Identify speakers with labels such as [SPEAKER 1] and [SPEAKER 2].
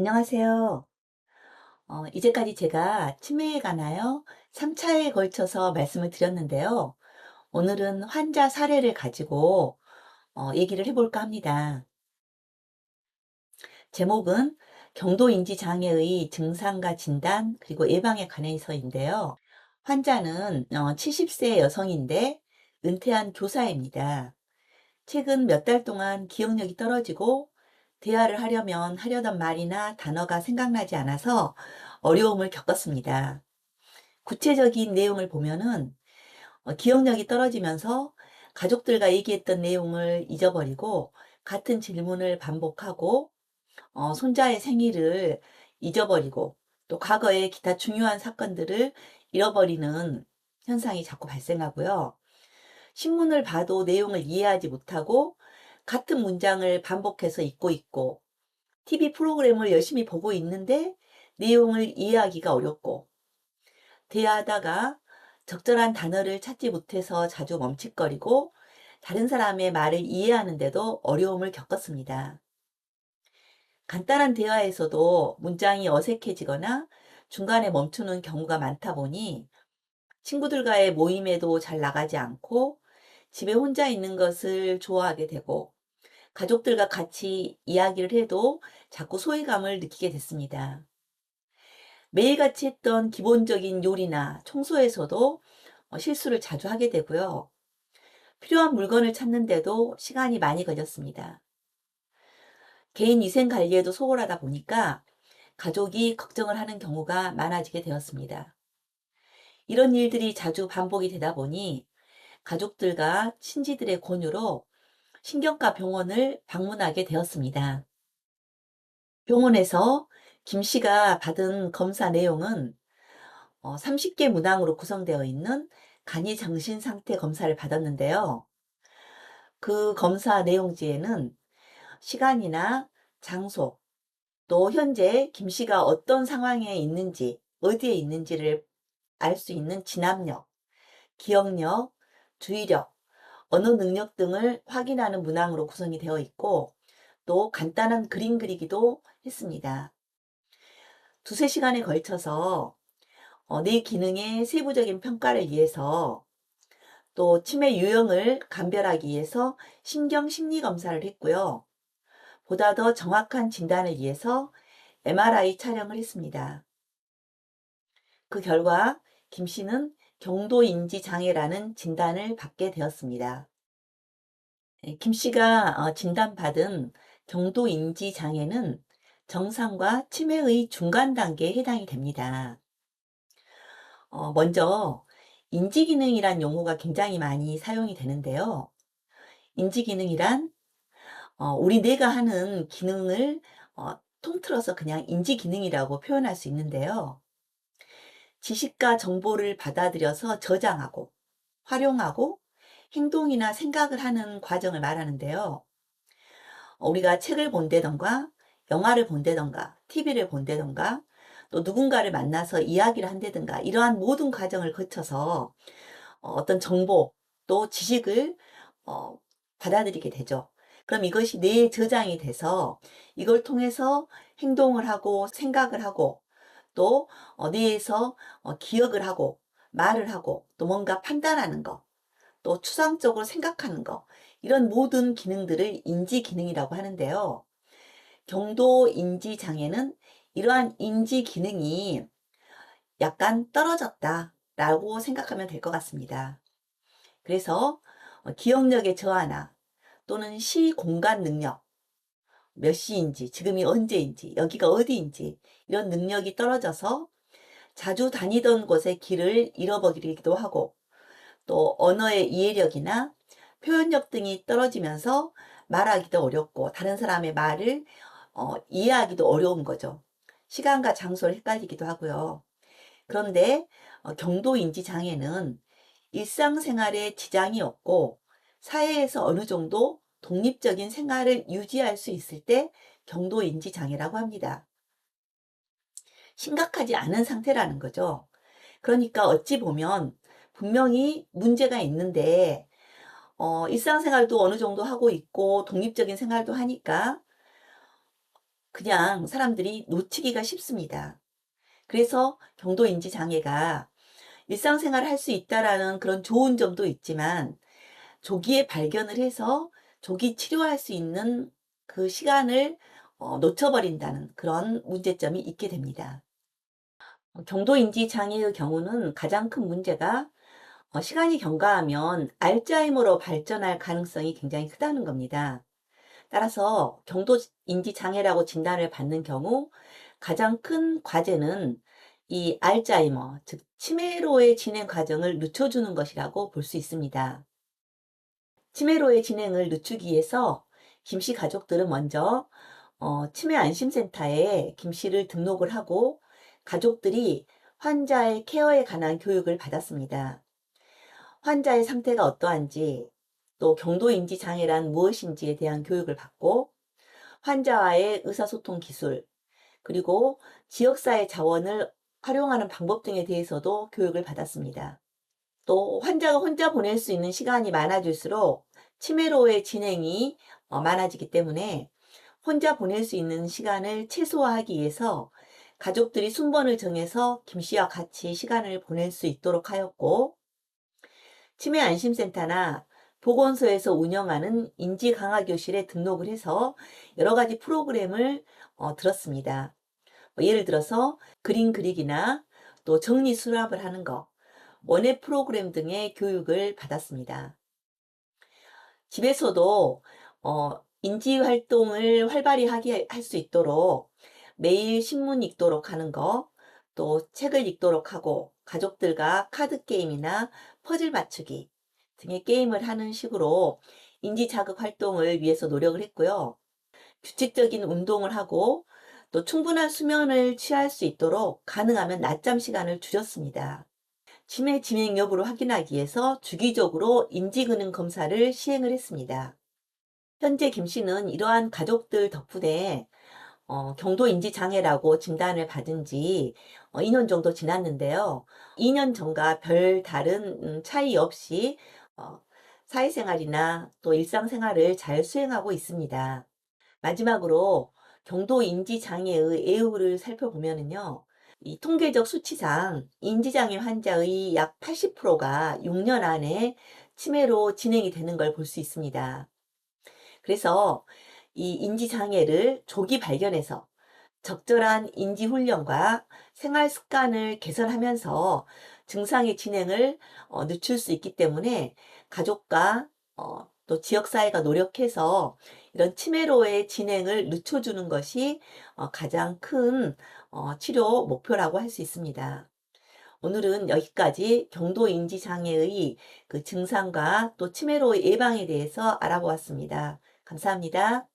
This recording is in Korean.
[SPEAKER 1] 안녕하세요. 이제까지 제가 치매에 관하여 3차에 걸쳐서 말씀을 드렸는데요. 오늘은 환자 사례를 가지고 얘기를 해볼까 합니다. 제목은 경도인지장애의 증상과 진단 그리고 예방에 관해서인데요. 환자는 70세 여성인데 은퇴한 교사입니다. 최근 몇 달 동안 기억력이 떨어지고 대화를 하려면 하려던 말이나 단어가 생각나지 않아서 어려움을 겪었습니다. 구체적인 내용을 보면은 기억력이 떨어지면서 가족들과 얘기했던 내용을 잊어버리고 같은 질문을 반복하고 손자의 생일을 잊어버리고 또 과거의 기타 중요한 사건들을 잃어버리는 현상이 자꾸 발생하고요. 신문을 봐도 내용을 이해하지 못하고 같은 문장을 반복해서 읽고 있고 TV 프로그램을 열심히 보고 있는데 내용을 이해하기가 어렵고 대화하다가 적절한 단어를 찾지 못해서 자주 멈칫거리고 다른 사람의 말을 이해하는데도 어려움을 겪었습니다. 간단한 대화에서도 문장이 어색해지거나 중간에 멈추는 경우가 많다 보니 친구들과의 모임에도 잘 나가지 않고 집에 혼자 있는 것을 좋아하게 되고 가족들과 같이 이야기를 해도 자꾸 소외감을 느끼게 됐습니다. 매일같이 했던 기본적인 요리나 청소에서도 실수를 자주 하게 되고요. 필요한 물건을 찾는데도 시간이 많이 걸렸습니다. 개인 위생 관리에도 소홀하다 보니까 가족이 걱정을 하는 경우가 많아지게 되었습니다. 이런 일들이 자주 반복이 되다 보니 가족들과 친지들의 권유로 신경과 병원을 방문하게 되었습니다. 병원에서 김 씨가 받은 검사 내용은 30개 문항으로 구성되어 있는 간이 정신 상태 검사를 받았는데요. 그 검사 내용지에는 시간이나 장소, 또 현재 김 씨가 어떤 상황에 있는지, 어디에 있는지를 알 수 있는 진압력, 기억력, 주의력, 언어 능력 등을 확인하는 문항으로 구성이 되어 있고 또 간단한 그림 그리기도 했습니다. 두세 시간에 걸쳐서 뇌 기능의 세부적인 평가를 위해서 또 치매 유형을 감별하기 위해서 신경 심리 검사를 했고요. 보다 더 정확한 진단을 위해서 MRI 촬영을 했습니다. 그 결과 김 씨는 경도인지 장애라는 진단을 받게 되었습니다. 김 씨가 진단받은 경도인지 장애는 정상과 치매의 중간 단계에 해당이 됩니다. 먼저 인지기능이란 용어가 굉장히 많이 사용이 되는데요. 인지기능이란 우리 뇌가 하는 기능을 통틀어서 그냥 인지기능이라고 표현할 수 있는데요. 지식과 정보를 받아들여서 저장하고 활용하고 행동이나 생각을 하는 과정을 말하는데요. 우리가 책을 본다던가 영화를 본다던가 TV를 본다던가 또 누군가를 만나서 이야기를 한다든가 이러한 모든 과정을 거쳐서 어떤 정보 또 지식을 어, 받아들이게 되죠. 그럼 이것이 뇌에 저장이 돼서 이걸 통해서 행동을 하고 생각을 하고 또 뇌에서 기억을 하고 말을 하고 또 뭔가 판단하는 거, 또 추상적으로 생각하는 거 이런 모든 기능들을 인지 기능이라고 하는데요. 경도 인지 장애는 이러한 인지 기능이 약간 떨어졌다라고 생각하면 될 것 같습니다. 그래서 기억력의 저하나 또는 시 공간 능력, 몇 시인지, 지금이 언제인지, 여기가 어디인지 이런 능력이 떨어져서 자주 다니던 곳의 길을 잃어버리기도 하고 또 언어의 이해력이나 표현력 등이 떨어지면서 말하기도 어렵고 다른 사람의 말을 이해하기도 어려운 거죠. 시간과 장소를 헷갈리기도 하고요. 그런데 경도인지 장애는 일상생활에 지장이 없고 사회에서 어느 정도 독립적인 생활을 유지할 수 있을 때 경도인지 장애라고 합니다. 심각하지 않은 상태라는 거죠. 그러니까 어찌 보면 분명히 문제가 있는데 일상생활도 어느 정도 하고 있고 독립적인 생활도 하니까 그냥 사람들이 놓치기가 쉽습니다. 그래서 경도인지 장애가 일상생활을 할 수 있다라는 그런 좋은 점도 있지만 조기에 발견을 해서 조기 치료할 수 있는 그 시간을 놓쳐버린다는 그런 문제점이 있게 됩니다. 경도인지 장애의 경우는 가장 큰 문제가 시간이 경과하면 알츠하이머로 발전할 가능성이 굉장히 크다는 겁니다. 따라서 경도인지 장애라고 진단을 받는 경우 가장 큰 과제는 이 알츠하이머, 즉 치매로의 진행 과정을 늦춰주는 것이라고 볼 수 있습니다. 치매로의 진행을 늦추기 위해서 김씨 가족들은 먼저 치매 안심센터에 김씨를 등록을 하고 가족들이 환자의 케어에 관한 교육을 받았습니다. 환자의 상태가 어떠한지, 또 경도인지 장애란 무엇인지에 대한 교육을 받고 환자와의 의사소통 기술, 그리고 지역사회 자원을 활용하는 방법 등에 대해서도 교육을 받았습니다. 또 환자가 혼자 보낼 수 있는 시간이 많아질수록 치매로의 진행이 많아지기 때문에 혼자 보낼 수 있는 시간을 최소화하기 위해서 가족들이 순번을 정해서 김씨와 같이 시간을 보낼 수 있도록 하였고, 치매 안심센터나 보건소에서 운영하는 인지강화교실에 등록을 해서 여러 가지 프로그램을 들었습니다. 예를 들어서 그림 그리기나 또 정리 수납을 하는 거, 원예 프로그램 등의 교육을 받았습니다. 집에서도 인지 활동을 활발히 하게 할 수 있도록 매일 신문 읽도록 하는 거, 또 책을 읽도록 하고 가족들과 카드 게임이나 퍼즐 맞추기 등의 게임을 하는 식으로 인지 자극 활동을 위해서 노력을 했고요. 규칙적인 운동을 하고 또 충분한 수면을 취할 수 있도록 가능하면 낮잠 시간을 줄였습니다. 치매 진행 여부를 확인하기 위해서 주기적으로 인지기능 검사를 시행을 했습니다. 현재 김 씨는 이러한 가족들 덕분에 경도인지 장애라고 진단을 받은 지 2년 정도 지났는데요. 2년 전과 별 다른 차이 없이 어, 사회생활이나 또 일상생활을 잘 수행하고 있습니다. 마지막으로 경도인지 장애의 예후를 살펴보면은요. 이 통계적 수치상 인지장애 환자의 약 80%가 6년 안에 치매로 진행이 되는 걸 볼 수 있습니다. 그래서 이 인지장애를 조기 발견해서 적절한 인지훈련과 생활 습관을 개선하면서 증상의 진행을 늦출 수 있기 때문에 가족과 또 지역사회가 노력해서 이런 치매로의 진행을 늦춰주는 것이 가장 큰 치료 목표라고 할 수 있습니다. 오늘은 여기까지 경도인지 장애의 그 증상과 또 치매로의 예방에 대해서 알아보았습니다. 감사합니다.